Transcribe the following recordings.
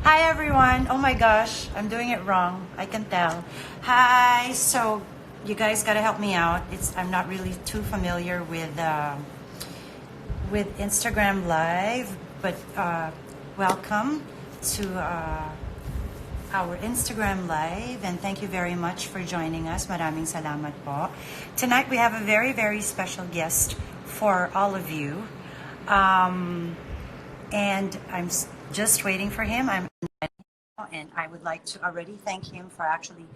Hi everyone. Oh my gosh, I'm doing it wrong. I can tell. Hi. So you guys got to help me out. I'm not really too familiar with Instagram Live, but welcome to our Instagram Live, and thank you very much for joining us. Maraming salamat po. Tonight we have a very very special guest for all of you. And just waiting for him. And I would like to already thank him for actually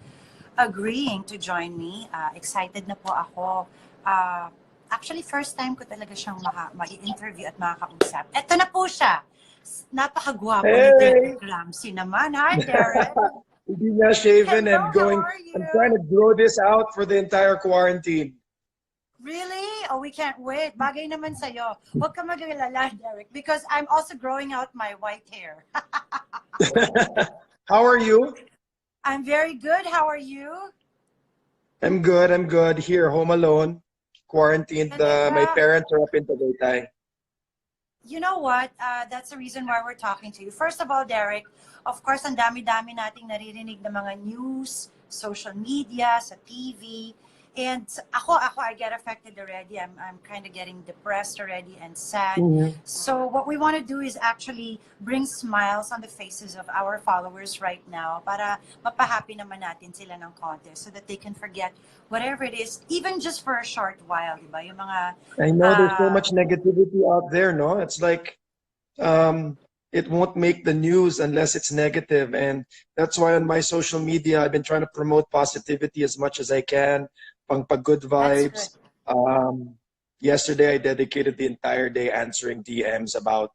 agreeing to join me. Excited na po ako. Actually, first time ko talaga siyang ma-interview at makakausap. Eto na po siya. Napakagwapo ni Hey, Derek Ramsay naman. Hi, Derek. hindi na shaven Hello, and how going. are you? I'm trying to grow this out for the entire quarantine. Really? Oh, we can't wait. Bagay naman sa'yo. Huwag ka mag-alala, Derek, because I'm also growing out my white hair. How are you? I'm very good. How are you? I'm good. I'm good. Here, home alone, quarantined. My Talaga. parents are up in Tagaytay. You know what? That's the reason why we're talking to you. First of all, Derek, of course, ang dami-dami nating naririnig ng mga news, social media, sa TV. And I get affected already. I'm kind of getting depressed already and sad. Mhm. So what we want to do is actually bring smiles on the faces of our followers right now para mapahappy naman natin sila ng konti so that they can forget whatever it is, even just for a short while, di ba? Yung mga I know there's so uh, much negativity out there, no? It's like it won't make the news unless it's negative, and that's why on my social media I've been trying to promote positivity as much as I can, pang good that's good. vibes. Yesterday I dedicated the entire day answering DMs about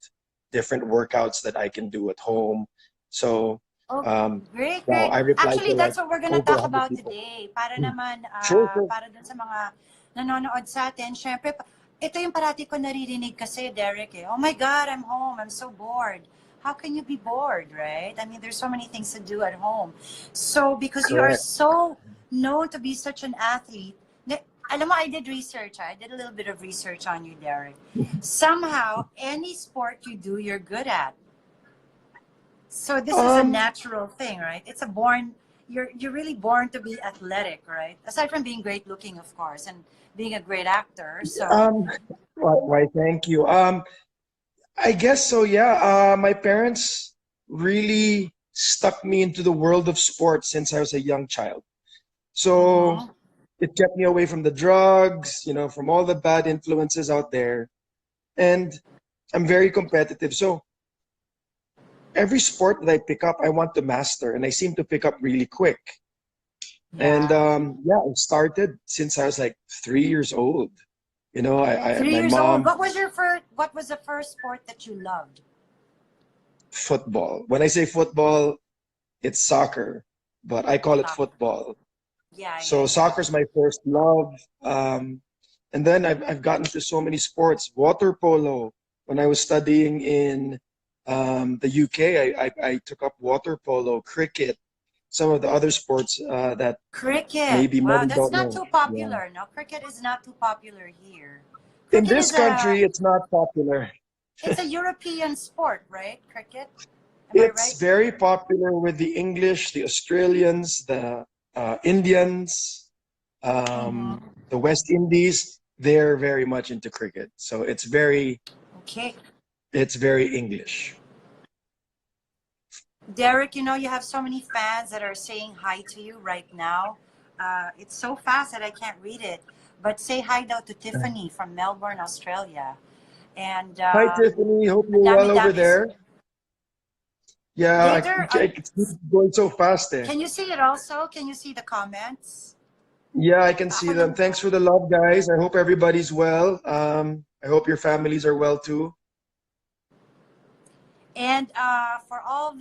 different workouts that I can do at home. So Oh, um, great, wow, great. I replied Actually, to like that's what we're gonna over talk 100 about people. today. Para naman, Sure, sure. para dun sa mga nanonood sa atin, syempre, ito yung parati ko naririnig kasi, Derek, eh. Oh my God, I'm home. I'm so bored. How can you be bored, right? I mean, there's so many things to do at home. So, because you are Correct. so known to be such an athlete, alam mo, I did research. I did a little bit of research on you, Derek. Somehow, any sport you do, you're good at. So this is a Um, natural thing, right? It's a born you're really born to be athletic, right? Aside from being great looking, of course, and being a great actor. So um, why, thank you. I guess so, yeah. My parents really stuck me into the world of sports since I was a young child. So mhm. it kept me away from the drugs, from all the bad influences out there. And I'm very competitive. So every sport that I pick up, I want to master, and I seem to pick up really quick. And Yeah. yeah, I started since I was like 3 years old. Three My years old. mom, What was the first sport that you loved? football. When I say football, it's soccer, but I call it Soccer. football. Yeah, yeah, So yeah. soccer's my first love. And then I've gotten to so many sports. Water polo. When I was studying in the UK, I took up water polo, cricket, some of the other sports that Cricket. maybe Wow, many that's don't not know. too Yeah. popular. No, cricket is not too popular here. In Cricket this is a country, it's not popular. it's a European sport, right? Cricket. Am I It's right? very popular with the English, the Australians, the Indians, Mm-hmm. the West Indies. They're very much into cricket, so Okay. it's very English. Derek, you have so many fans that are saying hi to you right now. It's so fast that I can't read it. But say hi though to Tiffany from Melbourne, Australia. And Hi, Tiffany. Hope ang you're well over dami-dami. there. Yeah, Later, it's going so fast there. can you see it also? Can you see the comments? Yeah, I can see Ako them. lang Thanks ba? for the love, guys. I hope everybody's well. I hope your families are well too. And for all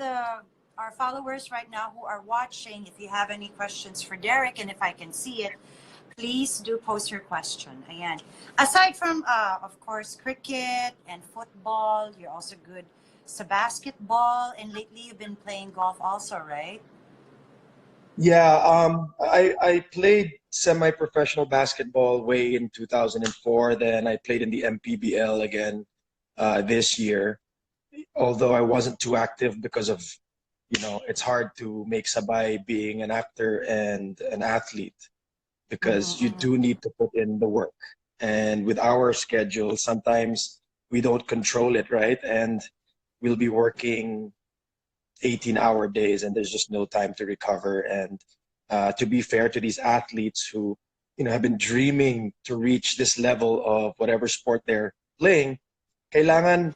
our followers right now who are watching, if you have any questions for Derek, and if I can see it, please do post your question. Ayan. Aside from, of course, cricket and football, you're also good sa basketball, and lately you've been playing golf also, right? Yeah, I played semi-professional basketball way in 2004. Then I played in the MPBL again this year, although I wasn't too active because of it's hard to make sabay being an actor and an athlete because you Mm-mm. do need to put in the work. And with our schedule, sometimes we don't control it, right? And we'll be working 18-hour days and there's just no time to recover. And to be fair to these athletes who, have been dreaming to reach this level of whatever sport they're playing, kailangan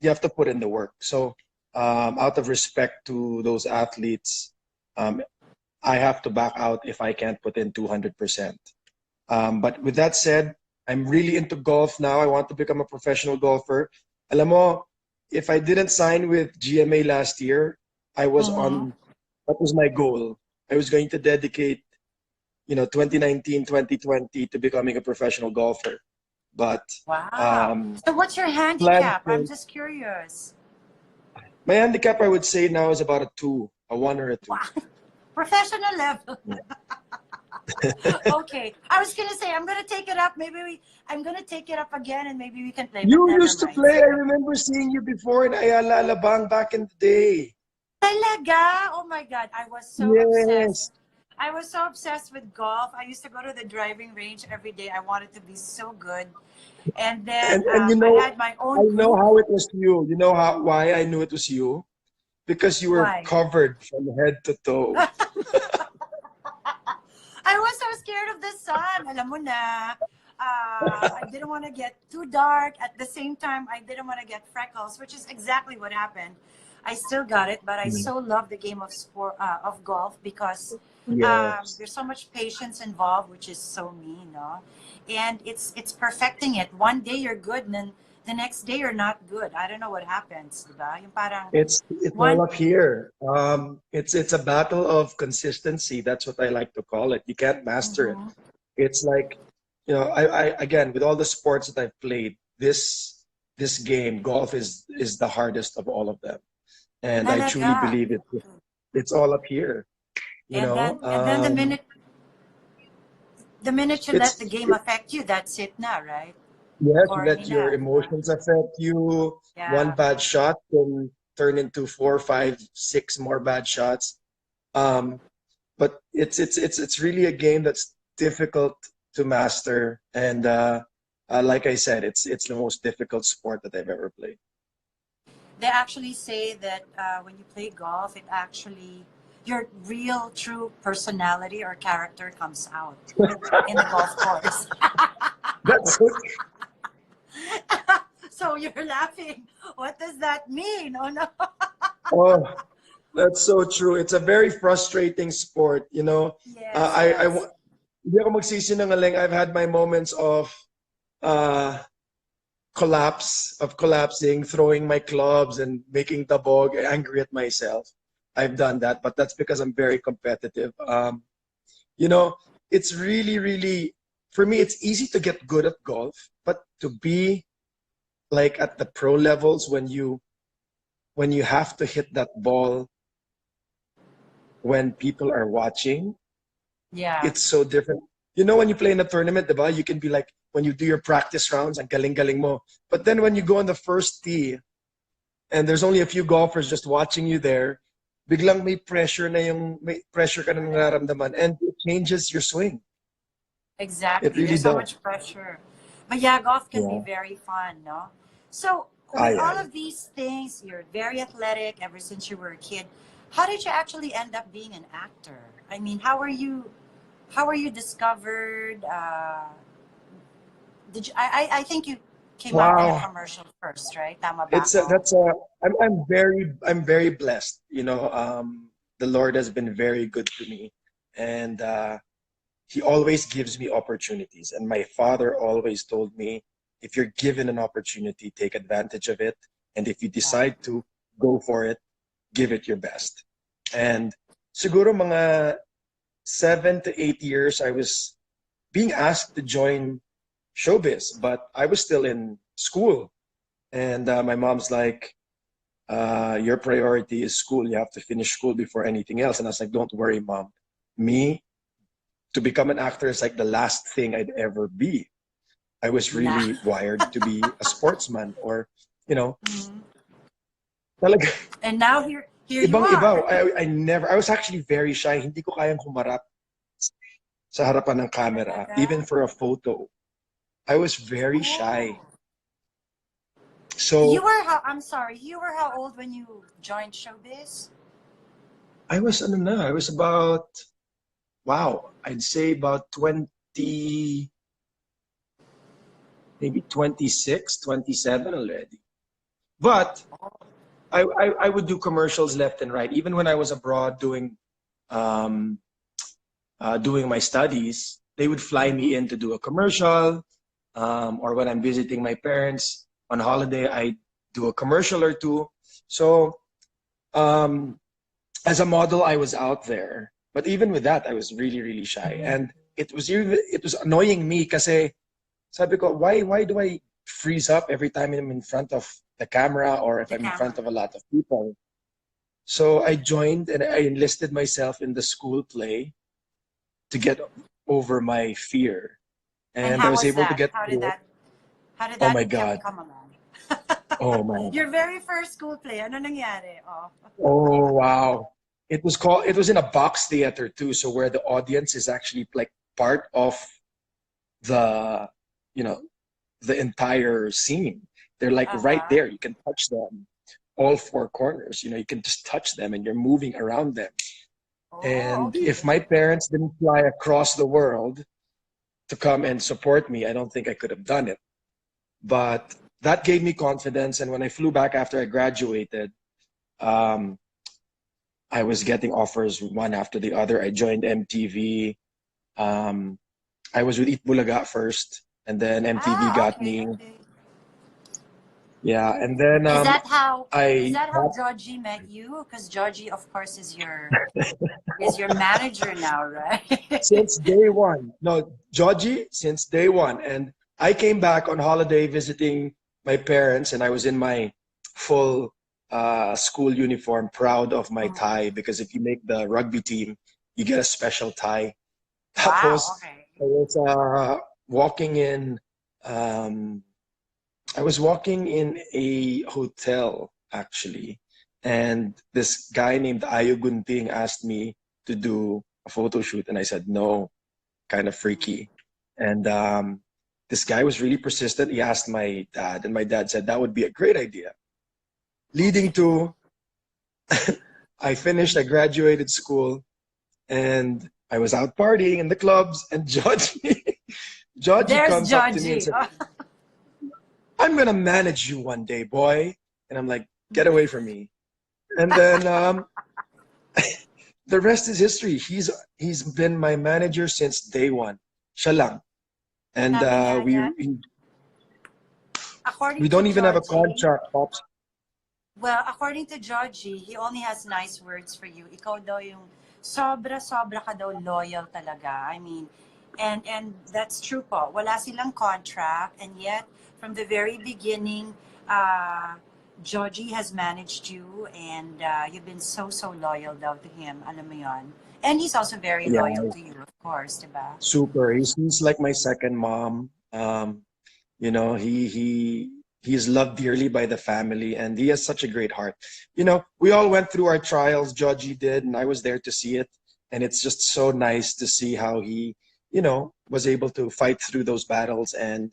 you have to put in the work. So out of respect to those athletes, um, I have to back out if I can't put in 200%. But with that said, I'm really into golf now. I want to become a professional golfer. Alam mo, if I didn't sign with GMA last year, Mm-hmm. that was my goal. I was going to dedicate, 2019, 2020 to becoming a professional golfer. But Wow. um, So what's your plan handicap? I'm for just curious. my handicap, I would say now is about a two, a one or a two. Wow. Professional level. Okay. I was gonna say I'm gonna take it up. I'm gonna take it up again and maybe we can play, but You never used to mind. play. I Sige. remember seeing you before in Ayala Alabang back in the day. Talaga? Oh my God. Yes. I was so obsessed with golf. I used to go to the driving range every day. I wanted to be so good. And then And I had my I own know group. how it was you. You know why I knew it was you? Because you were Why? covered from head to toe. I was so scared of the sun. Alam mo na, I didn't want to get too dark. At the same time, I didn't want to get freckles, which is exactly what happened. I still got it, but I so love the game of of golf because Yes. there's so much patience involved, which is so mean, no? And it's perfecting it. One day you're good, and then the next day you're not good. I don't know what happens, diba? Yung parang It's all one. up here. It's a battle of consistency. That's what I like to call it. You can't master it. Mhm. It's like, I again with all the sports that I've played, this game, golf is the hardest of all of them. And I truly Talaga. believe it's all up here. You know, And then um, the minute you let the it's game affect you, that's it now, right? yes, you Corny let your na, di ba? emotions affect you. One Yeah. bad shot can turn into four, five, six more bad shots. Um, but it's really a game that's difficult to master, and like I said, it's the most difficult sport that I've ever played. They actually say that when you play golf, it actually your real true personality or character comes out in the golf course. That's so, So you're laughing. What does that mean? Oh no. oh, that's so true. It's a very frustrating sport. Yes, I yes. hindi ako magsisinungaling. I've had my moments of uh, collapsing, throwing my clubs and making tabog, angry at myself. I've done that, but that's because I'm very competitive. You know, it's really, really, for me, it's easy to get good at golf, but to be like at the pro levels when you have to hit that ball when people are watching, Yeah. it's so different. When you play in a tournament, diba, you can be like, when you do your practice rounds, ang galing-galing mo. But then when you go on the first tee, and there's only a few golfers just watching you there, biglang may pressure ka na nararamdaman, and it changes your swing. It Exactly. really There's so does. much pressure. But yeah, golf can be Yeah. very fun, no? So, with Ay, all ay. of these things, you're very athletic ever since you were a kid. How did you actually end up being an actor? I mean, how were you discovered? I think you came out in a Wow. commercial first, right? Tama ba It's a, ako? that's a I'm very blessed. The Lord has been very good to me, and He always gives me opportunities. And my father always told me, if you're given an opportunity, take advantage of it, and if you Yeah. decide to go for it, give it your best. And siguro mga 7 to 8 years, I was being asked to join showbiz, but I was still in school. And my mom's like, your priority is school. You have to finish school before anything else. And I was like, don't worry, mom. Me, to become an actor is like the last thing I'd ever be. I was Nah. really wired to be a sportsman or, you know, Mhm. talaga. And now Here you Ibang-iba. are. I was actually very shy. Hindi ko kayang humarap sa harapan ng camera, Talaga? even for a photo. I was very shy. Oh. You So were how, I'm sorry, you were how old when you joined showbiz? I was about, wow, I'd say about 20, maybe 26, 27 already. But I would do commercials left and right. Even when I was abroad um, doing my studies, they would fly me in to do a commercial. Or when I'm visiting my parents on holiday, I do a commercial or two. So um, as a model, I was out there. But even with that, I was really, really shy. And it was annoying me kasi sabi ko, why do I freeze up every time I'm in front of the camera or if The I'm in camera. front of a lot of people? So I joined and I enlisted myself in the school play to get over my fear. And And I how was was able to that? get through it. How did Oh that my God. come along? Oh my. Your very first school play, ano nangyari? Oh. Oh wow. It was in a box theater too, so where the audience is actually like part of the, you know, the entire scene. They're like right Uh-huh. there. You can touch them, all four corners. You can just touch them and you're moving around them. Oh, And if okay. my parents didn't fly across the world to come and support me, I don't think I could have done it. But that gave me confidence. And when I flew back after I graduated, um, I was getting offers one after the other. I joined MTV. Um, I was with Eat Bulaga first, and then MTV Ah, got okay, me. okay. Yeah, and then Is I that how Georgie met you? Because Georgie, of course, is your manager now, right? since day one. No, Georgie, since day one. And I came back on holiday visiting my parents, and I was in my full school uniform, proud of my Mhm. tie, because if you make the rugby team, you get a special tie. Wow, Tapos, okay. I was walking in, um, I was walking in a hotel, actually, and this guy named Ayo Gunting asked me to do a photo shoot, and I said no, kind of freaky. And this guy was really persistent. He asked my dad, and my dad said that would be a great idea. Leading Okay. to I graduated school, and I was out partying in the clubs, and Georgie There's comes up to me and Georgie. said, "I'm gonna manage you one day, boy." And I'm like, "Get away from me." And then the rest is history. He's been my manager since day one. Siya lang. And Sabi nga niya, we according to don't even have a Georgie, contract, pops. well, according to Georgie, he only has nice words for you. Ikaw daw yung sobra-sobra ka daw loyal talaga. I mean, and that's true po. Wala silang contract, and yet from the very beginning, uh, Georgie has managed you, and you've been so loyal daw to him. Alam mo yon. And he's also very loyal Yeah, to you, of course, diba? super. He's like my second mom. He is loved dearly by the family, and he has such a great heart. We all went through our trials. Georgie did, and I was there to see it. And it's just so nice to see how he, was able to fight through those battles and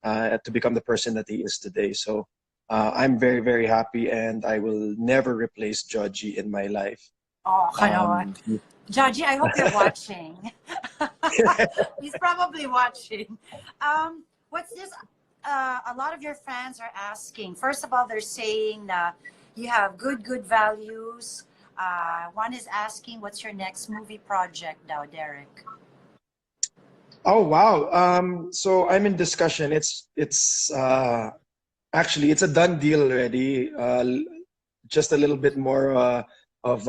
to become the person that he is today. So I'm very, very happy, and I will never replace Georgie in my life. Oh, kalawa. Um, Georgie, I hope you're watching. He's probably watching. What's this? A lot of your fans are asking. First of all, they're saying that you have good values. One is asking, what's your next movie project now, Derek? oh wow. So I'm in discussion. It's actually it's a done deal already. Just a little bit more of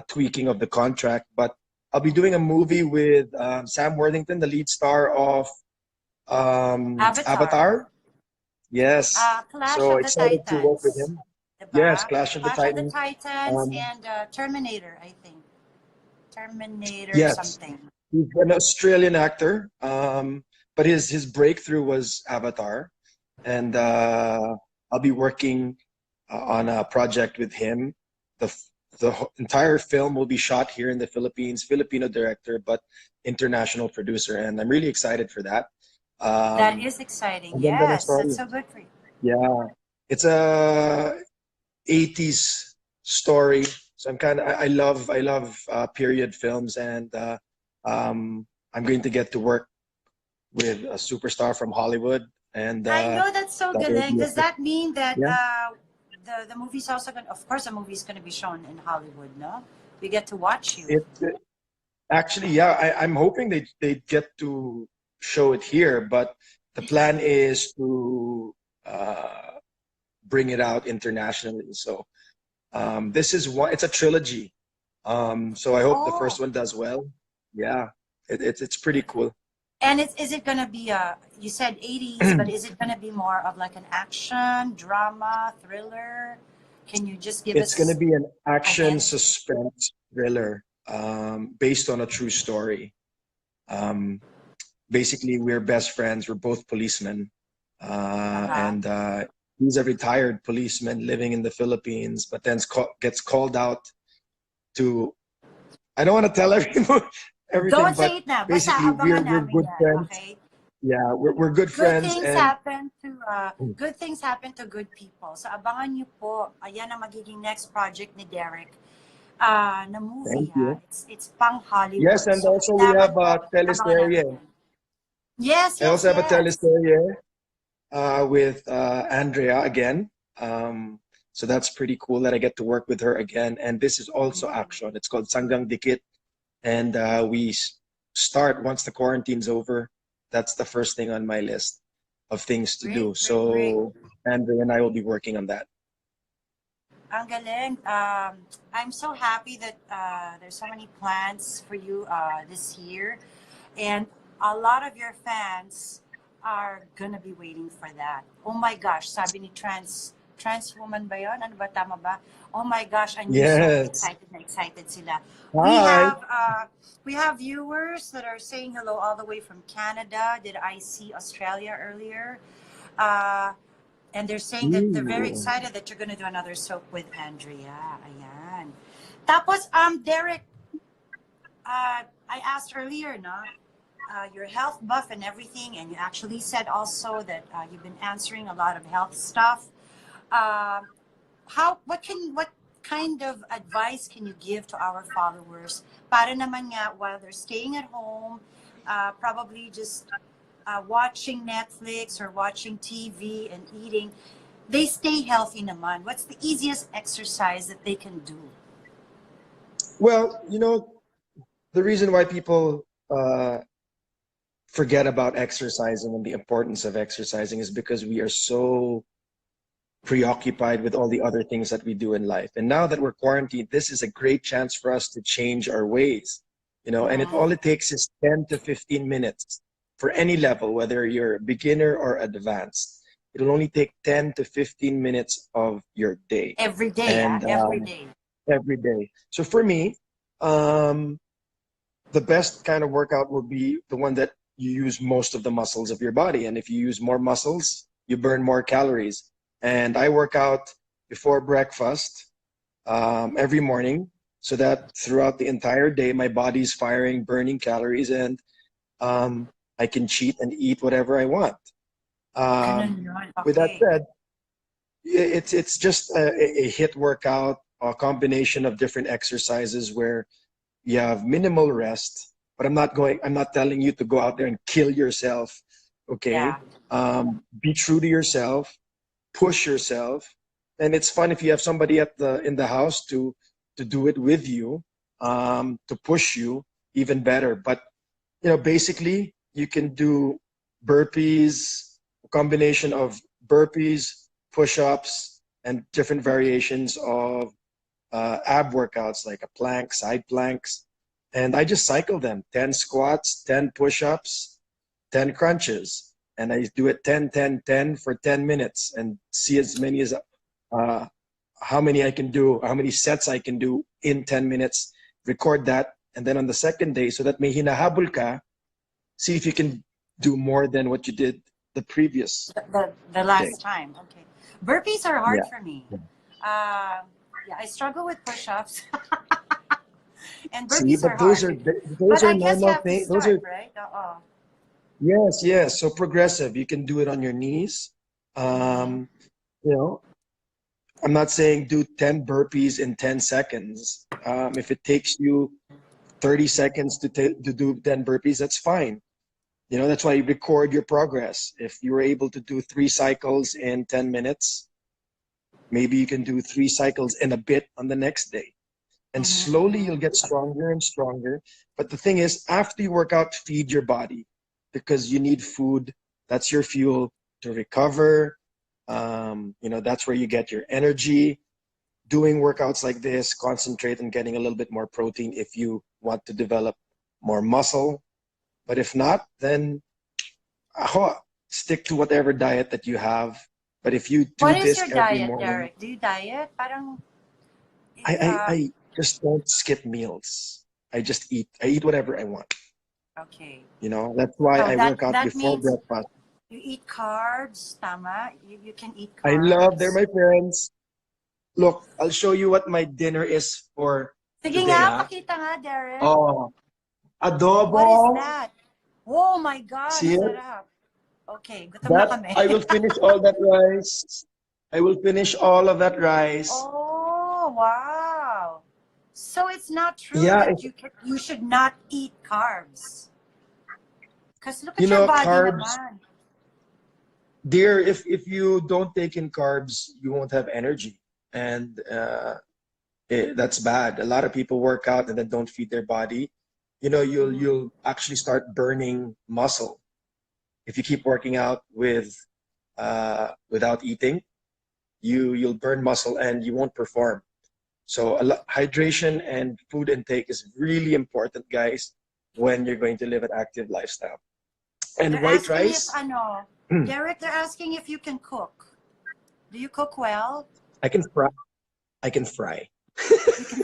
tweaking of the contract, but I'll be doing a movie with Sam Worthington, the lead star of Avatar. Avatar. Yes. Clash So of the excited to work with Titans. him. Yes, Diba? Clash of the Clash of the Titans. Titans Um, and Terminator, I think. Terminator yes, something. he's an Australian actor, but his breakthrough was Avatar, and I'll be working on a project with him. The entire film will be shot here in the Philippines, Filipino director, but international producer, and I'm really excited for that. That Um, is exciting. and then the Yes, story, that's so good for you. yeah, it's a 80s story. So I love period films, and I'm going to get to work with a superstar from Hollywood, and I know that's so that will galing. be Does that mean that yeah. the movie's also going? Of course, the movie's going to be shown in Hollywood. No, we get to watch you. It actually, yeah, I'm hoping they get to show it here, but the plan is to bring it out internationally. So this is one. It's a trilogy. So I hope the Oh, first one does well. Yeah, it's pretty cool. and is it going to be you said 80s, but is it going to be more of like an action, drama, thriller? Can you just give It's going to us be an a action hint? suspense thriller based on a true story. Um, Basically, we're best friends. We're both policemen, Uh-huh. and he's a retired policeman living in the Philippines, but then gets called out to. I don't want to tell everything, Don't but say it na. Basta basically, we're abangan we're namin good yan, friends. okay? Yeah, we're good Good friends, things and happen to good people. So abangan niyo po. Ayan ang magiging next project ni Derek. Na movie thank you. It's pang Yes, Hollywood. and So also we have kailangan a po abangan namin teleserye. yan. Yes, I yes, also have a yes. teleserye with Andrea again. So that's pretty cool that I get to work with her again. And this is also Mm, action. It's called Sanggang Dikit. And start once the quarantine's over. That's the first thing on my list of things to do. great, great, great. So Andrea and I will be working on that. Ang galing. I'm so happy that there's so many plans for you this year. And a lot of your fans are gonna be waiting for that. Oh my gosh, sabi ni trans woman ba yun? Ano ba, tama ba? Oh my gosh, a new song. Yes. Excited na excited sila. Hi. We have viewers that are saying hello all the way from Canada. Did I see Australia earlier? Uh, and they're saying that they're very Ooh. excited that you're gonna do another soap with Andrea. Ayan. Tapos, Derek, I asked earlier, no? You're health buff and everything, and you actually said also that you've been answering a lot of health stuff. Uh, what kind of advice can you give to our followers para naman nga while they're staying at home, probably just watching Netflix or watching TV and eating, they stay healthy naman? What's the easiest exercise that they can do? Well, the reason why people forget about exercising and the importance of exercising is because we are so preoccupied with all the other things that we do in life. And now that we're quarantined, this is a great chance for us to change our ways. And all Mm-hmm. it takes is 10 to 15 minutes for any level, whether you're a beginner or advanced. It'll only take 10 to 15 minutes of your day, Every day, and every day. every day. So for me, um, the best kind of workout will be the one that you use most of the muscles of your body. And if you use more muscles, you burn more calories. And I work out before breakfast every morning so that throughout the entire day, my body's firing, burning calories, and I can cheat and eat whatever I want. Ganun Um, yun. with that Okay. said, it's just a hit workout, a combination of different exercises where you have minimal rest, but I'm not telling you to go out there and kill yourself. Okay. Yeah. Be true to yourself, push yourself. And it's fun if you have somebody in the house to do it with you, to push you even better. But basically you can do burpees, a combination of burpees, push-ups, and different variations of ab workouts like a plank, side planks. And I just cycle them: 10 squats, 10 push ups, 10 crunches. And I do it 10, 10, 10 for 10 minutes and see as many as uh, how many I can do, how many sets I can do in 10 minutes. Record that. And then on the second day, so that may hinahabol ka, see if you can do more than what you did the previous The day. last time. Okay. Burpees are hard Yeah. for me. Uh, Yeah, I struggle with push-ups. And See, burpees are but those hard. are But those I are guess you normal have to things. Those are start, right? Uh-oh. yes, yes. So progressive. You can do it on your knees. Mm-hmm. Um, you know, I'm not saying do 10 burpees in 10 seconds. If it takes you 30 seconds to do 10 burpees, that's fine. You know, that's why you record your progress. If you were able to do 3 cycles in 10 minutes, maybe you can do 3 cycles in a bit on the next day. And Mm-hmm. slowly Mm-hmm. you'll get stronger and stronger. But the thing is, after you work out, feed your body because you need food. That's your fuel to recover. You know, that's where you get your energy. Doing workouts like this, concentrate on getting a little bit more protein if you want to develop more muscle. But if not, then stick to whatever diet that you have. But if you do What is this your every diet, morning, Derek? Do you diet? Parang, I just don't skip meals. I just eat. I eat whatever I want. okay. You know, that's why So I that work out that before means breakfast. you eat carbs, tama? You can eat I love, they're carbs. my friends. Look, I'll show you what my dinner is for Sige today, nga, huh? pakita nga, Derek. Oh, What is adobo. that? Oh my gosh, See it? sarap. Okay, gutom na That kami. I will finish all that rice. I will finish all of that rice. Oh, wow. So it's not true Yeah, that you should not eat carbs. Because look you at your know, body carbs, naman. dear, if you don't take in carbs, you won't have energy. And that's bad. A lot of people work out and then don't feed their body. You know, Mhm. you'll actually start burning muscle if you keep working out without eating. You'll burn muscle and you won't perform. So hydration and food intake is really important, guys, when you're going to live an active lifestyle. And They're white asking if, rice, Derek, they're asking if you can cook. Do you cook well? I can fry. I can fry. You can.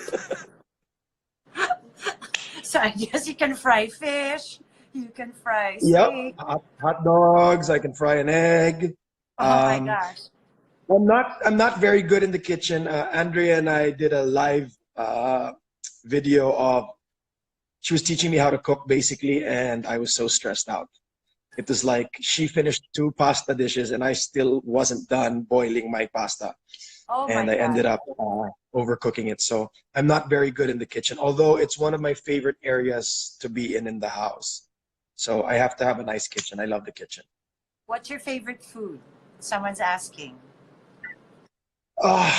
So I guess you can fry fish. You can fry Yep, steak. hot dogs. I can fry an egg. Oh my Um, gosh. I'm not very good in the kitchen. Andrea and I did a live video of she was teaching me how to cook basically, and I was so stressed out. It was like she finished 2 pasta dishes, and I still wasn't done boiling my pasta, Oh my and I God. ended up overcooking it. So I'm not very good in the kitchen, although it's one of my favorite areas to be in the house. So I have to have a nice kitchen. I love the kitchen. What's your favorite food? Someone's asking. Ah,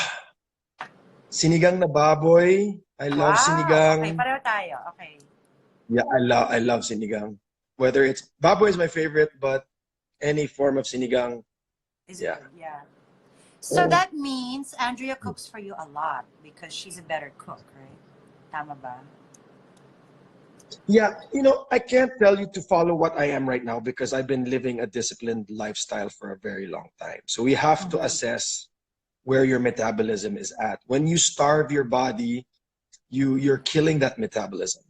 sinigang na baboy. I love Wow. Okay, sinigang. pareho tayo. Okay. Yeah, I love sinigang. Whether it's baboy is my favorite, but any form of sinigang, Is yeah. good. Yeah. So Oh. that means Andrea cooks for you a lot because she's a better cook, right? Tama ba? Yeah, I can't tell you to follow what I am right now because I've been living a disciplined lifestyle for a very long time. So we have to Mhm. assess where your metabolism is at. When you starve your body, you're killing that metabolism.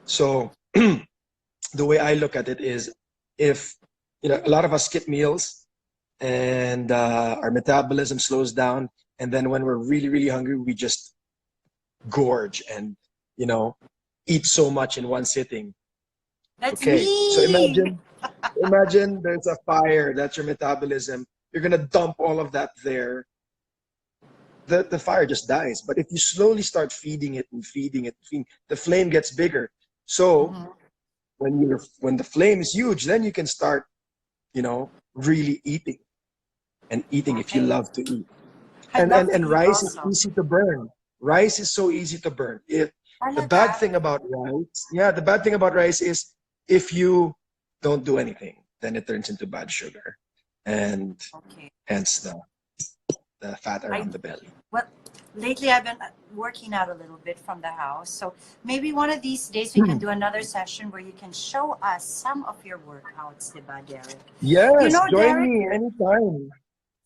So the way I look at it is if a lot of us skip meals and our metabolism slows down, and then when we're really, really hungry, we just gorge and you know eat so much in one sitting. That's Okay, so mean. imagine there's a fire. That's your metabolism. You're gonna dump all of that there. The fire just dies. But if you slowly start feeding it and feeding it, the flame gets bigger. So Mhm. when the flame is huge, then you can start, really eating and eating if you Okay. love to eat. I And love and to and eat rice is also. easy to burn. Rice is so easy to burn. If the bad Talaga? thing about rice, yeah, the bad thing about rice is if you don't do anything, then it turns into bad sugar, and Okay. hence the fat I around the belly. Well, lately I've been working out a little bit from the house. So maybe one of these days we can Hmm. do another session where you can show us some of your workouts, diba, Derek? You Yes, know, join Derek, me anytime.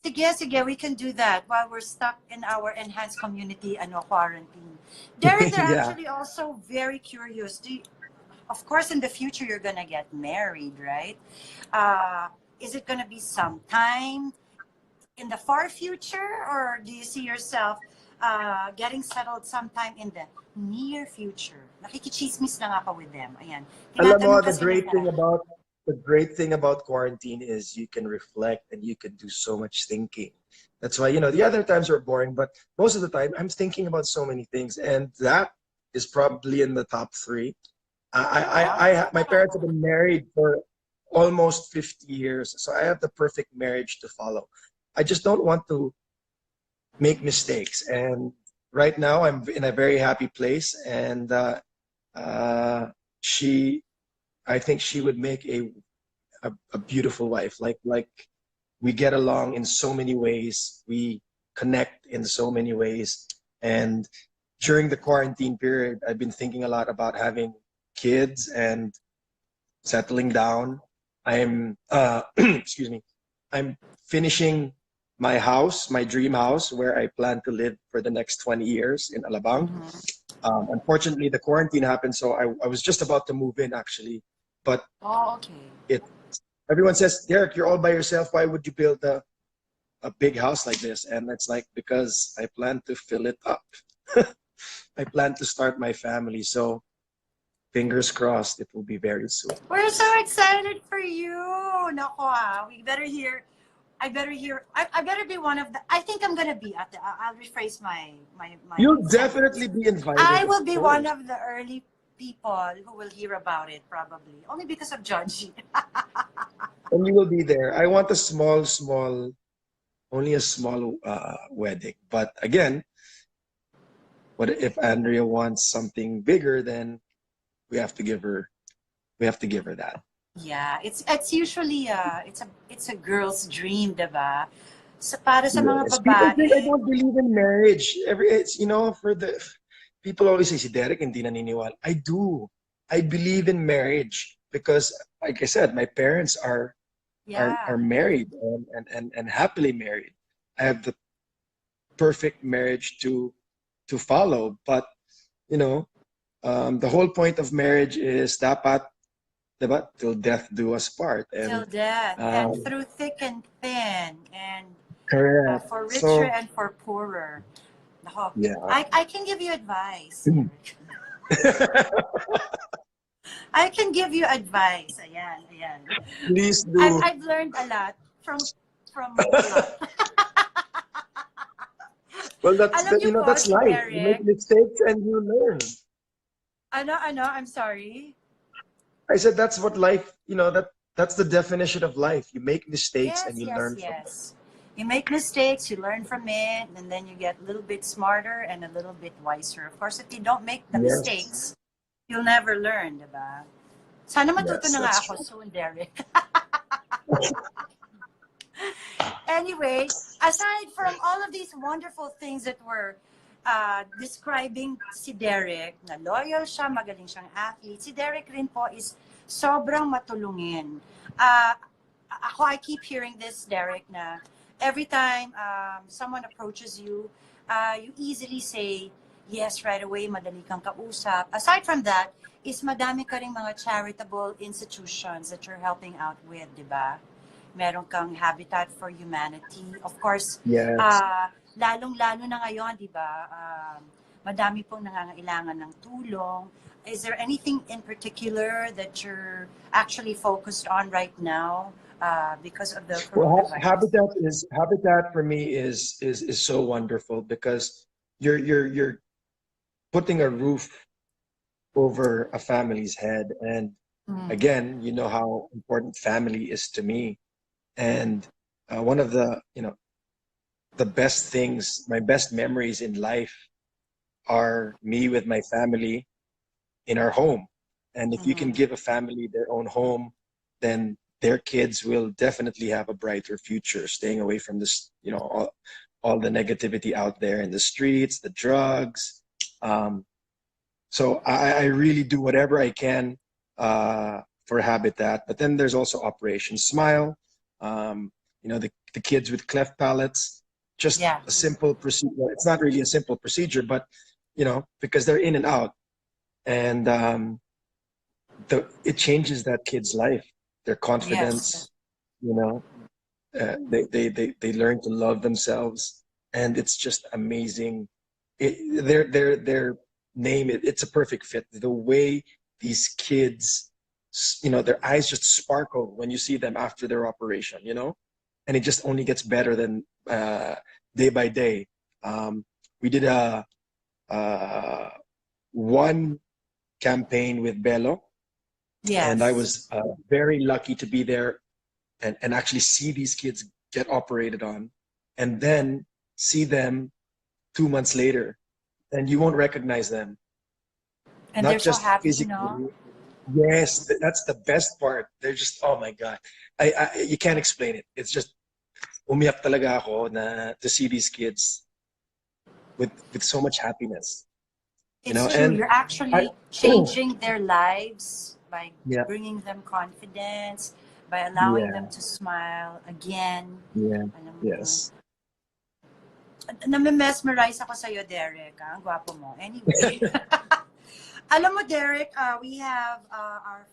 sige, we can do that while we're stuck in our enhanced community quarantine. Derek, they're Yeah. actually also very curious. Of course, in the future, you're going to get married, right? Uh, is it going to be sometime in the far future, or do you see yourself getting settled sometime in the near future. Nakikichismis lang ako with them. Ayan. Alam mo, Tinatanong kasi nila. the great thing about quarantine is you can reflect and you can do so much thinking. That's why, the other times are boring, but most of the time I'm thinking about so many things, and that is probably in the top three. My parents have been married for almost 50 years, so I have the perfect marriage to follow. I just don't want to make mistakes, and right now I'm in a very happy place, and uh, she I think she would make a beautiful wife. Like we get along in so many ways. We connect in so many ways. And during the quarantine period, I've been thinking a lot about having kids and settling down. I'm excuse me. I'm finishing my house, my dream house, where I plan to live for the next 20 years in Alabang. Mhm. Unfortunately, the quarantine happened, so I was just about to move in actually, but Oh, okay. it everyone says, Derek, you're all by yourself. Why would you build a big house like this? And it's like, because I plan to fill it up. I plan to start my family. So fingers crossed, it will be very soon. We're so excited for you. Nako we better hear. I better hear. I better be one of the. I think I'm gonna be at the. I'll rephrase my You'll sentence. definitely be I invited, of will be one course. of the early people who will hear about it, probably only because of Georgie. And you will be there. I want a only a small wedding. But again, what if Andrea wants something bigger? Then we have to give her, we have to give her that. Yeah, it's usually it's a girl's dream, diba? Para sa mga Yes. People think I babae. don't believe in marriage. It's, for the people always say, si Derek hindi naniniwala. I do. I believe in marriage because, like I said, my parents are Yeah. married and happily married. I have the perfect marriage to follow. But, the whole point of marriage is dapat, diba, till death do us part. Till And death and um, through thick and thin and correct. for richer So, and for poorer. Nako, yeah. I can give you advice, Derek. I can give you advice. Ayan, ayan. Please do. I've learned a lot from a lot. Well, Alam niyo po, that's si life. You make Derek, mistakes and you learn. I'm sorry. I said that's what life, that's the definition of life. You make mistakes and Yes, you yes, learn from them. yes. You make mistakes, you learn from it, and then you get a little bit smarter and a little bit wiser. Of course, if you don't make the Yes, mistakes, you'll never learn, diba? Sana matuto yes, na nga that's ako true. soon, Derek. Anyway, aside from all of these wonderful things that were describing si Derek, na loyal siya, magaling siyang athlete, si Derek rin po is sobrang matulungin. I keep hearing this, Derek, na every time someone approaches you, you easily say yes right away, madali kang kausap. Aside from that, is madami ka rin mga charitable institutions that you're helping out with, di ba? Meron kang Habitat for Humanity. Of course, Yes. lalong-lalo na ngayon, di ba? Madami pong nangangailangan ng tulong. Is there anything in particular that you're actually focused on right now because of the Well, coronavirus? Habitat for me is so wonderful because you're putting a roof over a family's head. And Mm. again, you know how important family is to me. And one of the best things, my best memories in life are me with my family in our home. And if you can Mhm. give a family their own home, then their kids will definitely have a brighter future, staying away from this, all the negativity out there in the streets, the drugs. So I really do whatever I can for Habitat. But then there's also Operation Smile. The kids with cleft palates. Just Yeah. a simple procedure. It's not really a simple procedure, but because they're in and out, and it changes that kid's life, their Yes. confidence. You know, they learn to love themselves, and it's just amazing their name, it's a perfect fit. The way these kids, their eyes just sparkle when you see them after their operation, and it just only gets better than day by day. We did a one campaign with Bello, and I Yes. was very lucky to be there and actually see these kids get operated on, and then see them 2 months later, and you won't recognize them, And they're not so just happy, physically. Yes, that's the best part. They're just, oh my God. You can't explain it. It's just, umiyak talaga ako na to see these kids with so much happiness, It's true. and You're I, actually changing their lives by yeah, bringing them confidence, by allowing them yeah, to smile again. yeah, Alam mo yun. yes. Nami-mesmerize ako sa'yo, Derek. Ang gwapo mo. Anyway. Alam mo, Derek, we have our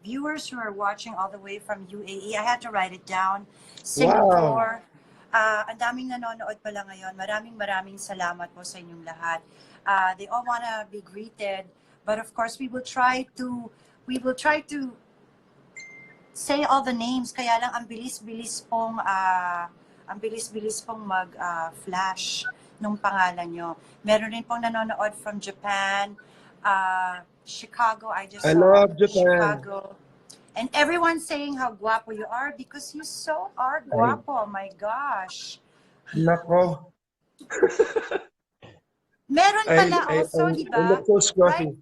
viewers who are watching all the way from UAE. I had to write it down. Wow. Singapore. Ang daming nanonood pala ngayon. Maraming salamat po sa inyong lahat. They all want to be greeted, but of course we will try to say all the names. Kaya lang ang bilis-bilis pong mag-flash nung pangalan nyo. Meron rin pong nanonood from Japan, Chicago. I just I saw love Japan. Chicago. And everyone's saying how guapo you are because you so are I, guapo. My gosh. nako. Meron pala also, di I ba? look so Right? scruffy.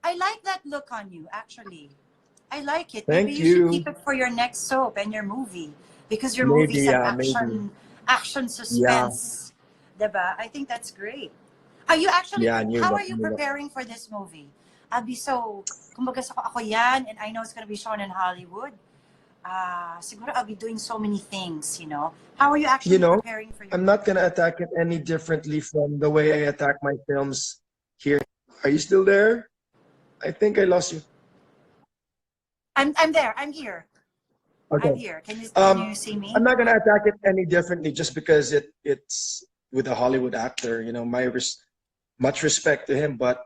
I like that look on you, actually. I like it. Maybe Thank you should keep you. it for your next soap and your movie because your movie's Maybe, an maybe. action Yeah, suspense. Diba? I think that's great. Are you actually yeah, new how look, are you new look. preparing for this movie? I'll be so kumbaga ako yan and I know it's gonna be shown in Hollywood. Siguro I'll be doing so many things, you know. How are you You actually know, preparing for your I'm movie? not gonna attack it any differently from the way I attack my films here. Are you still there? I think I lost you. I'm there. I'm here. I'm Okay. here. Can you Um, see me? I'm not gonna attack it any differently just because it's with a Hollywood actor. Much respect to him, but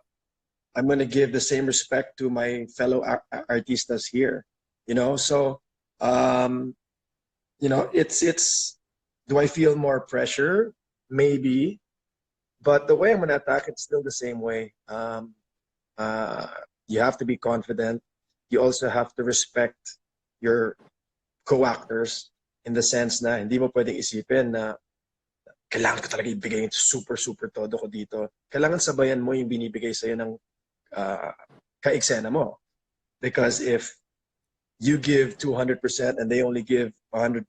I'm gonna give the same respect to my fellow artistas here. So um, it's. Do I feel more pressure? Maybe, but the way I'm gonna attack it's still the same way. Uh, you have to be confident. You also have to respect your co-actors in the sense na hindi mo pwedeng isipin na kailangan ko talaga ibigay yung super, super todo ko dito. Kailangan sabayan mo yung binibigay sa'yo ng uh, ka-eksena mo. Because if you give 200% and they only give 100%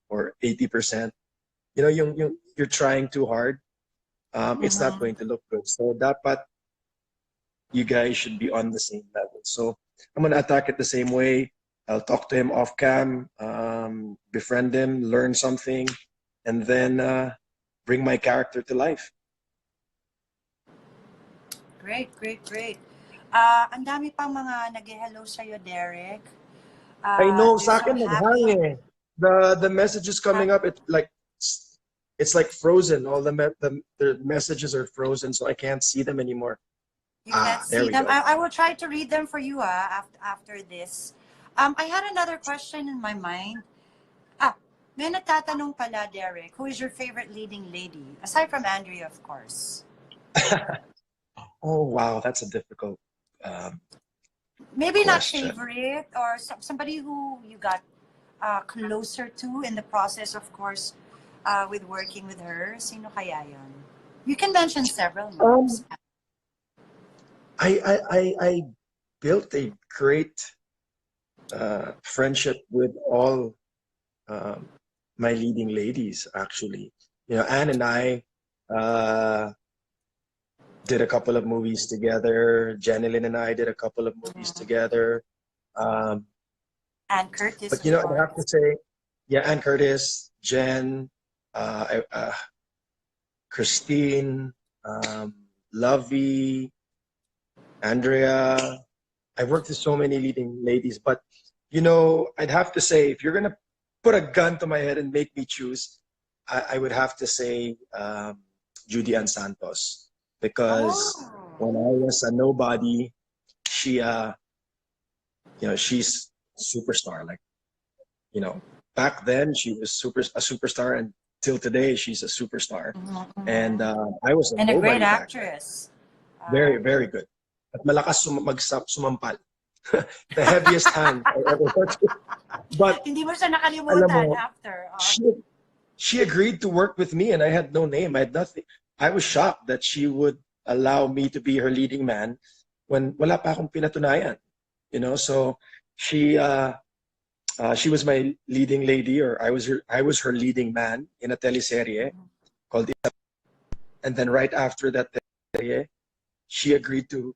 or 80%, you're trying too hard. It's not Mm-hmm. going to look good. So dapat you guys should be on the same level. So I'm gonna attack it the same way. I'll talk to him off cam, befriend him, learn something, and then bring my character to life. Great, great, great. Ang dami pang mga nag-hello sa'yo, Derek. I know, They're sa so akin naghang happy. eh. The messages Ha- coming up, it's like frozen. All the messages are frozen, so I can't see them anymore. You can't There see we them. go. I will try to read them for you after this. I had another question in my mind. May nagtatanong pala, Derek, who is your favorite leading lady? Aside from Andrea, of course. Oh wow, that's a difficult um, Maybe not question. favorite or somebody who you got closer to in the process, of course, with working with her. Sino kaya yun? You can mention several names. Um, I built a great friendship with all um, my leading ladies, actually. Anne and I uh, did a couple of movies together. Jenilyn and I did a couple of movies Mhm. together. Um, And Curtis, but of I'd have to course. say, yeah, Anne Curtis, Jen, Christine, Lovey, Andrea. I worked with so many leading ladies, but I'd have to say, if you're gonna put a gun to my head and make me choose, I would have to say Judy Ann Santos, because Oh. when I was a nobody, she she's a superstar. Like, back then she was a superstar, and till today she's a superstar. Mhm, And mhm. I was a And a great nobody back then. actress. Very, very good. At malakas sumampal. The heaviest hand I ever worked with. But Hindi mo siya alam nakalimutan mo, after. Oh. she agreed to work with me, and I had no name. I had nothing. I was shocked that she would allow me to be her leading man when wala pa akong pinatunayan. So she she was my leading lady, or I was her leading man in a teleserye called. And then right after that teleserye, she agreed to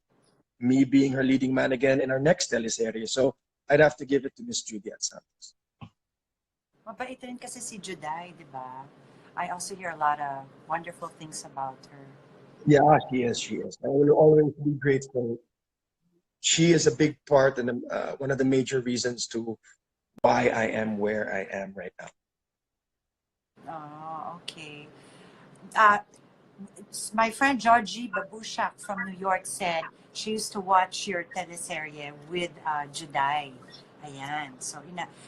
me being her leading man again in our next teleserye. So I'd have to give it to Miss Judy Santos. Mabait rin kasi si Juday, di ba? I also hear a lot of wonderful things about her. Yeah, she is. She is. I will always be grateful. She is a big part and one of the major reasons to why I am where I am right now. Oh, okay. Uh, my friend Georgie Babushak from New York said she used to watch your teleserye with Juday. Ayan. So,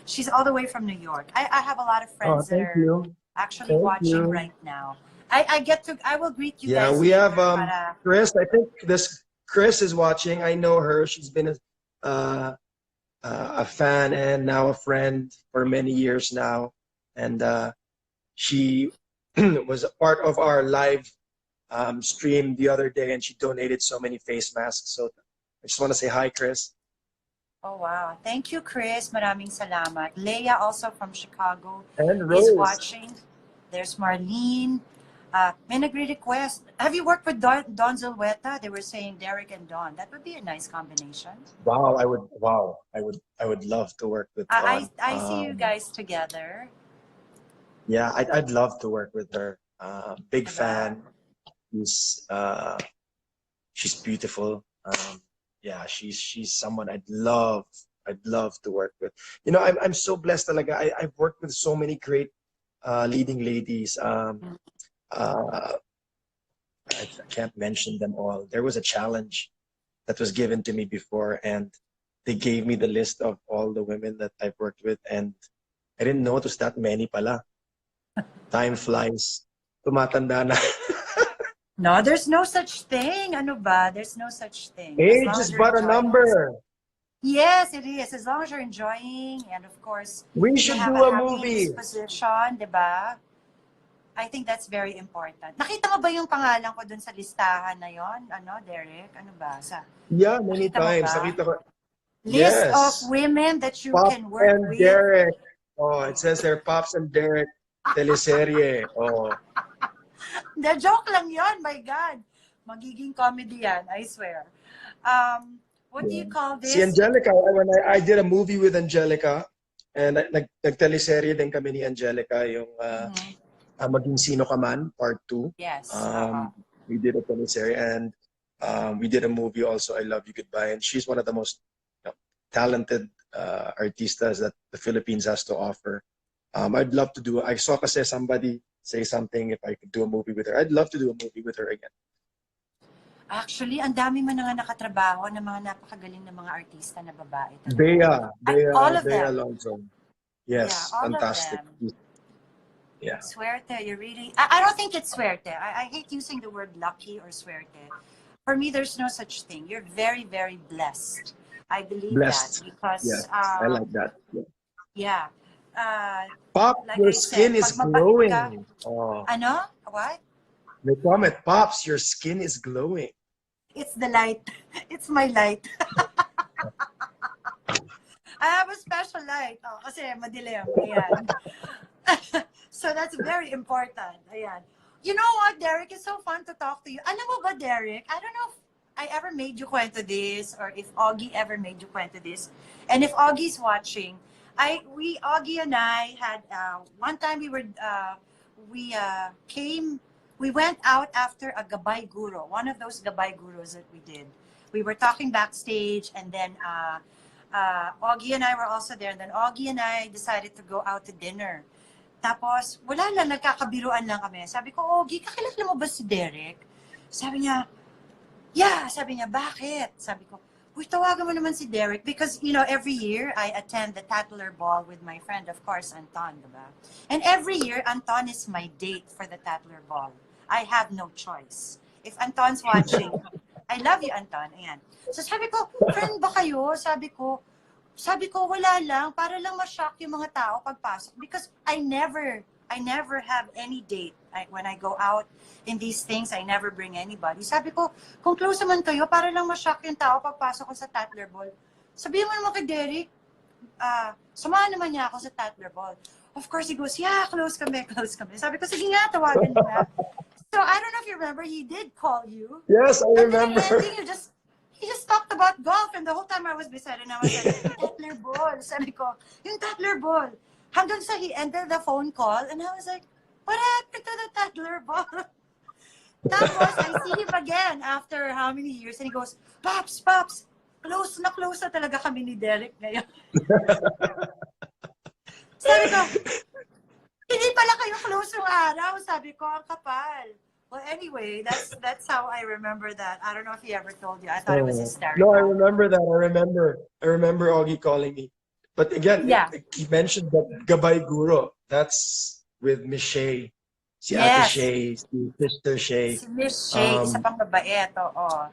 she's all the way from New York. I have a lot of Oh, friends that thank are you. actually Thank watching you. right now. I will greet you Yeah, guys we have later. Para, Chris. I think this Chris is watching. I know her. She's been a fan and now a friend for many years now, and she was a part of our live stream the other day, and she donated so many face masks. So I just want to say hi, Chris. oh, wow. Thank you, Chris. Maraming salamat. Leia, also from Chicago, And is Rose. watching. There's Marlene. May nagre-request. Have you worked with Don Zilweta? They were saying Derek and Don. That would be a nice combination. Wow, I would. Wow, I would love to work with Dawn. I see you guys together. Yeah, I'd love to work with her. Big Diba? fan. She's she's beautiful. Yeah, she's someone I'd love to work with. I'm so blessed. Talaga. I've worked with so many great leading ladies. Uh, I can't mention them all. There was a challenge that was given to me before, and they gave me the list of all the women that I've worked with, and I didn't know it was that many pala. Time flies. Tumatanda na. No, there's no such thing. Ano ba? There's no such thing. As Age long is as you're but a enjoying. number. Yes, it is. As long as you're enjoying, and of course, We you should have do a a happy movie. disposition, di ba? I think that's very important. Nakita mo ba yung pangalan ko dun sa listahan na yon? Ano, Derek? Ano ba? Yeah, many Nakita mo times. ba? Nakita ko. List of Yes. women that you Pops can work and with. Derek. Oh, it says there, Pops and Derek teleserye. Oh. The joke lang yon, my God. Magiging comedy yan, I swear. What do you Yeah. call Si this? Angelica, when I did a movie with Angelica, and nag-teleserye din kami ni Angelica, yung Mhm. Maging Sino Ka Man, Part 2. Yes. We did a teleserye, and we did a movie also, I Love You Goodbye, and she's one of the most talented artistas that the Philippines has to offer. I'd love to do, I saw kasi somebody say something if I could do a movie with her. I'd love to do a movie with her again. Actually, ang dami man nga nakatrabaho ng mga napakagaling na mga artista na babae. Bea All of them. Alonso. Yeah, Yes, all fantastic. of them. Yeah. Suerte, you really... I don't think it's suerte. I hate using the word lucky or suerte. For me, there's no such thing. You're very, very blessed. I believe that Blessed. because, Yes, I like that. Yeah. yeah. Pop, Like your I said, skin is pag mabait ka, glowing. Oh, ano? What? may comment. Pops, your skin is glowing. It's the light. It's my light. I have a special light. Oh, kasi madilim. Ayan. So that's very important. Ayan. You know what, Derek? It's so fun to talk to you. Alam mo ba, Derek? I don't know if I ever made you kwento this or if Augie ever made you kwento this. And if Augie's watching, Augie and I had, one time we went out after a gabay guro, one of those gabay guros that we did. We were talking backstage, and then Augie and I were also there. And then Augie and I decided to go out to dinner. Tapos, wala lang, nagkakabiruan lang kami. Sabi ko, Ogie, kakilala mo ba si Derek? Sabi niya, yeah. Sabi niya, bakit? Sabi ko, uy, tawagan mo naman si Derek because, every year I attend the Tatler Ball with my friend, of course, Anton, diba? And every year, Anton is my date for the Tatler Ball. I have no choice. If Anton's watching, I love you, Anton. Ayan. So sabi ko, friend ba kayo? Sabi ko, wala lang, para lang ma-shock yung mga tao pagpasok. Because I never have any date. When I go out in these things, I never bring anybody. Sabi ko, kung close naman kayo, para lang ma-shock yung tao pagpasok ko sa Tatler Ball. Sabihin mo naman kay Derek, samahan naman niya ako sa Tatler Ball. Of course, he goes, yeah, close kami. Sabi ko, sige nga, tawagan niyo na. So, I don't know if you remember, he did call you. Yes, I remember. And then he just talked about golf, and the whole time I was beside him, I was like, Tatler Ball. Sabi ko, yung Tatler Ball. Hanggang sa he ended the phone call, and I was like, what happened to the Tatler Ball? Tapos, I see him again after how many years, and he goes, Pops, close na talaga kami ni Derek ngayon. Sabi ko, hindi pala kayo close yung araw. Sabi ko, ang kapal. Well, anyway, that's how I remember that. I don't know if he ever told you. I thought it was hysterical. No, I remember that. I remember Augie calling me. But again, he mentioned that Gabay Guro. That's with Miss Shay. Si Ate Shay, si Sister Shay. Si Miss Shay, isa pang mabait. Oo.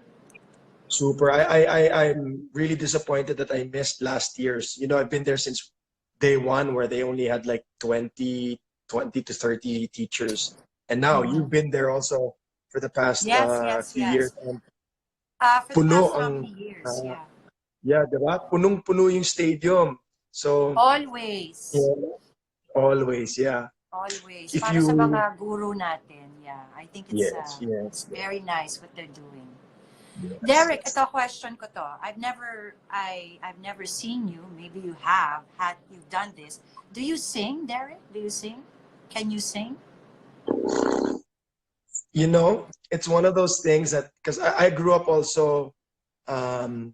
Super. I'm really disappointed that I missed last year's. I've been there since day one where they only had like 20 to 30 teachers. And now you've been there also for the past few years. For the puno past many years, yeah, diba? Punong-puno yung stadium. So always. Yeah, always, yeah. Always. Para sa mga guru natin, I think it's very nice what they're doing. Yes. Derek, ito question ko to. I've never seen you. Maybe you have. You've done this. Do you sing, Derek? Do you sing? Can you sing? It's one of those things that, because I grew up also, my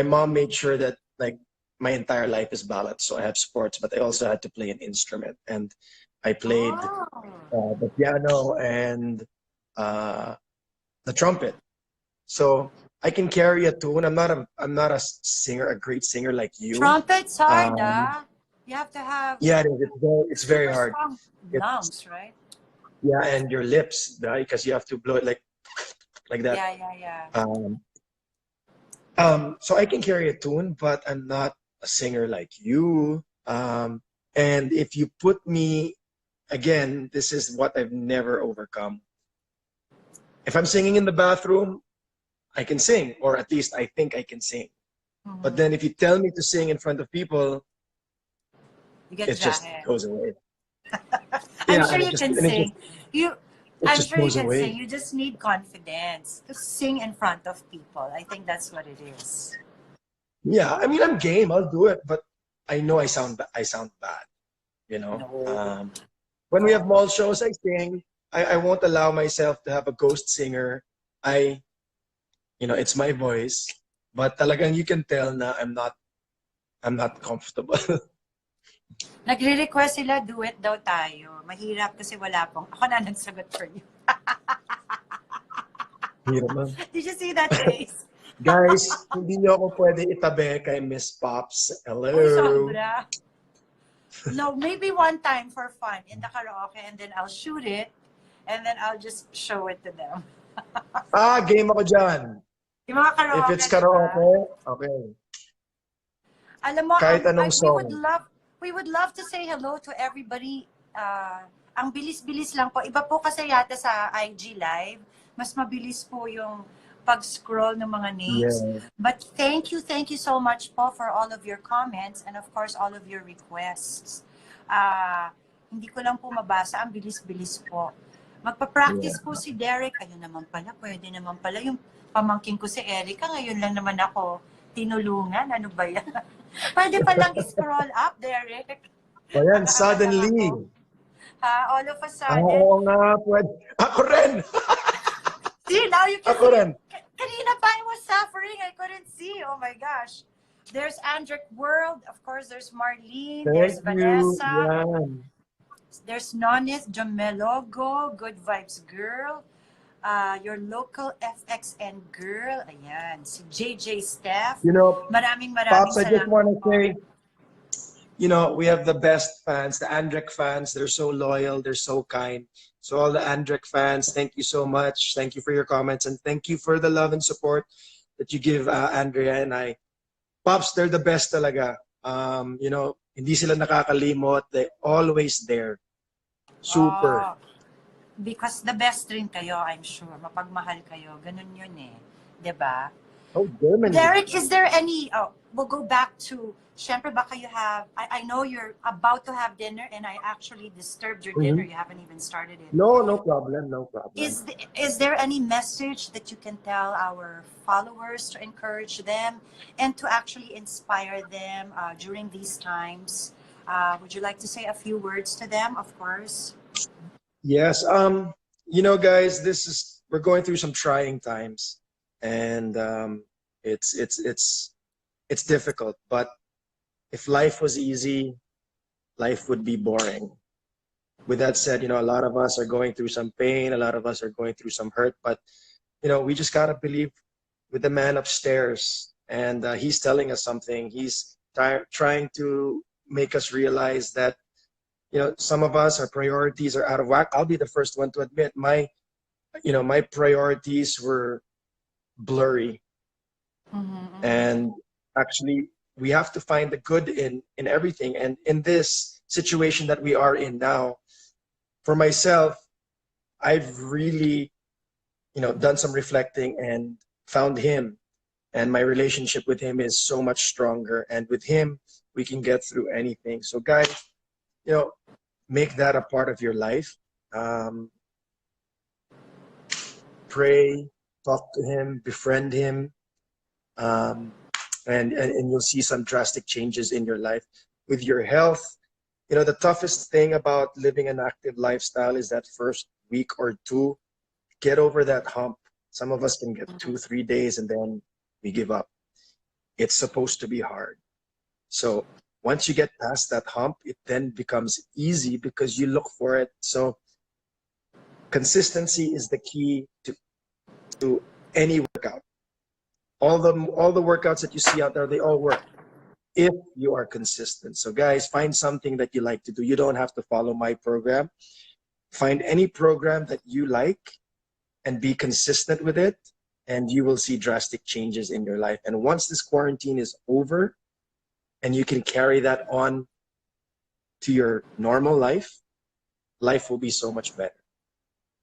mom made sure that like my entire life is ballad, so I have sports, but I also had to play an instrument, and I played the piano and the trumpet. So I can carry a tune. I'm not a singer, a great singer like you. Trumpet's hard, You have to have. Yeah, it's very hard. Lungs, right? Yeah, and your lips, right? Because you have to blow it like that. Yeah. So I can carry a tune, but I'm not a singer like you. And if you put me, again, this is what I've never overcome. If I'm singing in the bathroom, I can sing, or at least I think I can sing. Mm-hmm. But then if you tell me to sing in front of people, it just goes away. I'm sure you can sing. I'm sure you can sing. You just need confidence to sing in front of people. I think that's what it is. Yeah, I mean, I'm game. I'll do it, but I know I sound bad. No. When we have mall shows, I sing. I won't allow myself to have a ghost singer. It's my voice, but talagang you can tell na I'm not comfortable. Nagre-request sila, duet daw tayo. Mahirap kasi wala pong. Ako na nagsagot for you. Hirap man. Did you see that face? Guys, hindi niyo ako pwede itabi kay Miss Pops. Hello. Oh, sobra. No, maybe one time for fun in the karaoke, and then I'll shoot it, and then I'll just show it to them. Game ako dyan. Yung mga karaoke. If it's karaoke, okay. Alam mo, kahit anong song. We would love to say hello to everybody. Ang bilis-bilis lang po. Iba po kasi yata sa IG Live. Mas mabilis po yung pag-scroll ng mga names. Yeah. But thank you so much po for all of your comments and of course all of your requests. Hindi ko lang po mabasa. Ang bilis-bilis po. Magpa-practice po si Derek. Ayun naman pala. Pwede naman pala. Yung pamangkin ko si Erica. Ngayon lang naman ako tinulungan. Ano ba yan? Pwede palang scroll up, Derek. Ayan, suddenly. All of a sudden. Oo nga, pwede. Ako rin! See, now you can Ako rin. Kanina pa I was suffering. I couldn't see. Oh my gosh. There's Andric World. Of course, there's Marlene. There's Thank you. Vanessa. Yan. There's Nonis, Jamelogo, Good Vibes Girl. Your local FXN girl. Ayan. Si JJ Steph. You know, Maraming Pops, I just salamat want to po. say, you know, we have the best fans, the Andrek fans. They're so loyal. They're so kind. So all the Andrek fans, thank you so much. Thank you for your comments. And thank you for the love and support that you give Andrea and I. Pops, they're the best talaga. You know, hindi sila nakakalimot. They're always there. Super. Oh, because the best rin kayo, I'm sure. Mapagmahal kayo. Ganun yun eh. 'Di ba? Oh, Germany. Derek, is there any, we'll go back to, syempre baka you have, I know you're about to have dinner and I actually disturbed your dinner. You haven't even started it. No, no problem. No problem. Is there any message that you can tell our followers to encourage them and to actually inspire them during these times? Would you like to say a few words to them, of course? Yes. You know, guys, we're going through some trying times, and it's difficult. But if life was easy, life would be boring. With that said, you know, a lot of us are going through some pain. A lot of us are going through some hurt. But you know, we just gotta believe with the man upstairs, and he's telling us something. He's trying to make us realize that, you know, some of us, our priorities are out of whack. I'll be the first one to admit my priorities were blurry. And actually, we have to find the good in everything. And in this situation that we are in now, for myself, I've really, you know, done some reflecting and found him. And my relationship with him is so much stronger. And with him, we can get through anything. So guys, you know, make that a part of your life. Pray, talk to him, befriend him, and you'll see some drastic changes in your life. With your health, you know, the toughest thing about living an active lifestyle is that first week or two. Get over that hump. Some of us can get 2-3 days and then we give up. It's supposed to be hard. So once you get past that hump, it then becomes easy because you look for it. So consistency is the key to any workout. All the workouts that you see out there, they all work if you are consistent. So guys, find something that you like to do. You don't have to follow my program. Find any program that you like and be consistent with it, and you will see drastic changes in your life. And once this quarantine is over, and you can carry that on to your normal life, life will be so much better.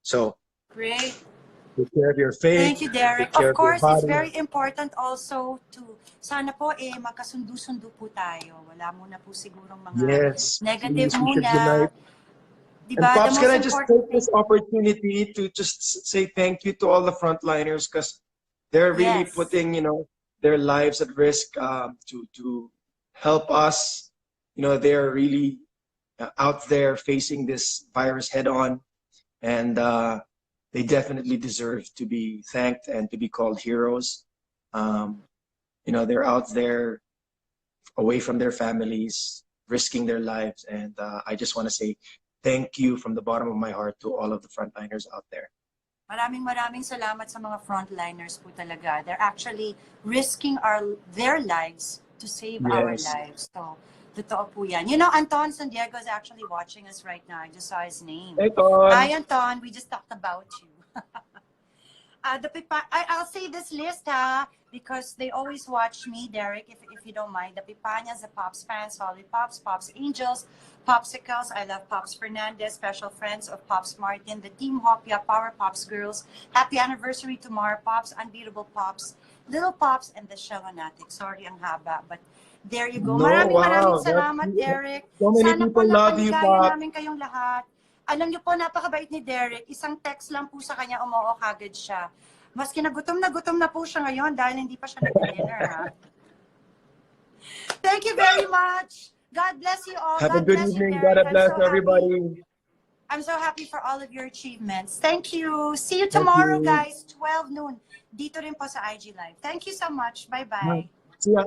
So, Great. take care of your faith. Thank you, Derek. Take care Of course, your it's body. very important also to, sana po magkasundo-sundo po tayo. Wala muna po sigurong mga Yes, negative please, we should muna. unite. Diba? And Pops, The can most I just important take this opportunity to just say thank you to all the frontliners, because they're really Yes. putting, you know, their lives at risk to help us. You know, they're really out there facing this virus head on, and they definitely deserve to be thanked and to be called heroes. You know, they're out there away from their families, risking their lives, and I just want to say thank you from the bottom of my heart to all of the frontliners out there. Maraming salamat sa mga frontliners po talaga. They're actually risking their lives to save our Yes. lives. So, totoo po yan. You know, Anton San Diego is actually watching us right now. I just saw his name. Hey, Ton. Hi, Anton. We just talked about you. I'll say this list, because they always watch me, Derek, if you don't mind. The Pipanyas, the Pops fans, Solid Pops, Pops Angels, Popsicles, I love Pops Fernandez, special friends of Pops Martin, the Team Hopia, Power Pops Girls, happy anniversary to Mar Pops, Unbeatable Pops, Little Pops, and the Shellanatic. Sorry, ang haba, but there you go. No, Maraming wow, salamat, that's- Derek. so many Sana po people love you, napaligaya Pop. namin kayong lahat. Alam niyo po, napakabait ni Derek. Isang text lang po sa kanya, umuo kagad siya. Maski na gutom na po siya ngayon dahil hindi pa siya nag-dinner, ha? Thank you very much. God bless you all. Have a God good bless you, evening. Derek. God bless I'm so everybody. happy. I'm so happy for all of your achievements. Thank you. See you tomorrow, you. guys. 12 noon. Dito rin po sa IG Live. Thank you so much. Bye-bye. See ya.